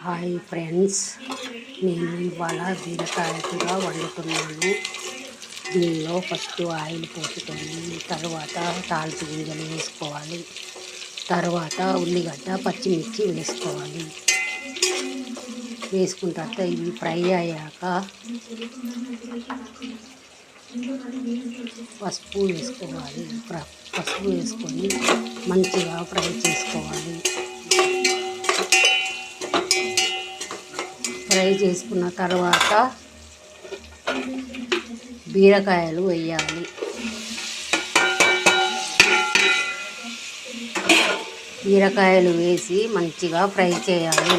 Hi friends, నేను ఇవాళ బీరకాయ కూర వండుతున్నాను. దీనిలో ఫస్ట్ ఆయిల్ పోసుకొని తర్వాత తాలింపు గింజలు వేసుకోవాలి. తర్వాత ఉల్లిగడ్డ పచ్చిమిర్చి వేసుకోవాలి. వేసుకున్న తర్వాత ఇవి ఫ్రై అయ్యాక పసుపు వేసుకోవాలి. పసుపు వేసుకొని మంచిగా ఫ్రై చేసుకోవాలి. ఫ్రై చేసుకున్న తర్వాత బీరకాయలు వేయాలి. బీరకాయలు వేసి మంచిగా ఫ్రై చేయాలి.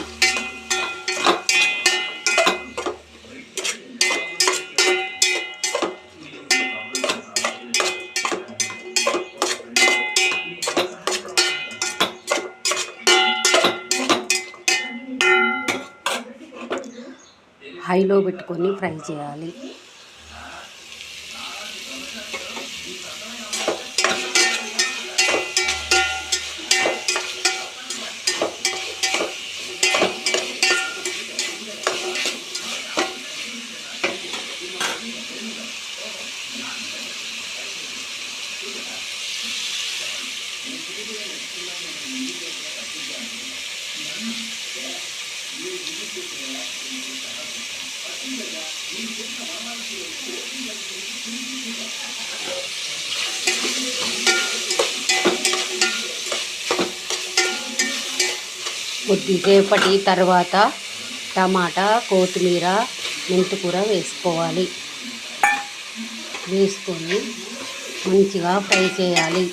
హైలో పెట్టుకొని ఫ్రై చేయాలి. కొద్దిసేపటి తర్వాత టమాటా, కొత్తిమీర, మెంతికూర వేసుకోవాలి. వేసుకొని మంచిగా ఫ్రై చేయాలి.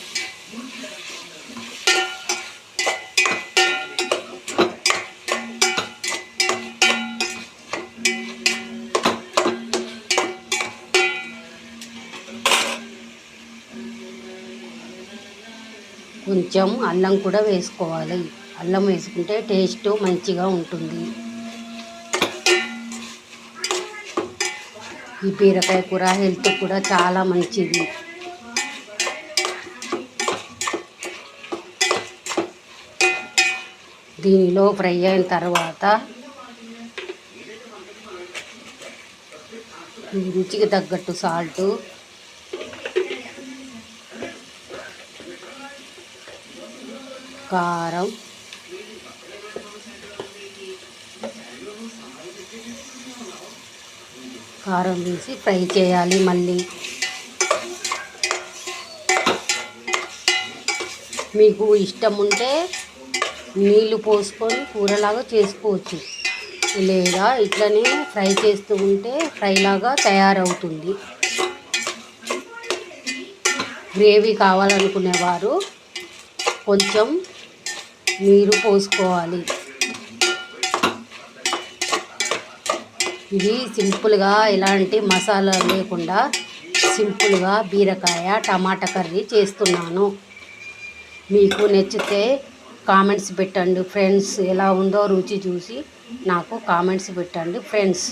కొంచెం అల్లం కూడా వేసుకోవాలి. అల్లం వేసుకుంటే టేస్ట్ మంచిగా ఉంటుంది. ఈ బీరకాయ కూర హెల్త్ కూడా చాలా మంచిది. దీనిలో ఫ్రై అయిన తర్వాత రుచికి తగ్గట్టు సాల్టు, కారం, వేసి ఫ్రై చేయాలి. మళ్ళీ మీకు ఇష్టం ఉంటే నీళ్ళు పోసుకొని కూరలాగా చేసుకోవచ్చు, లేదా ఇట్లనే ఫ్రై చేస్తూ ఉంటే ఫ్రైలాగా తయారవుతుంది. గ్రేవీ కావాలనుకునేవారు కొంచెం నీరు పోసుకోవాలి. ఇది సింపుల్గా ఎలాంటి మసాలా లేకుండా సింపుల్గా బీరకాయ టమాటా కర్రీ చేస్తున్నాను. మీకు నచ్చితే కామెంట్స్ పెట్టండి ఫ్రెండ్స్. ఎలా ఉందో రుచి చూసి నాకు కామెంట్స్ పెట్టండి ఫ్రెండ్స్.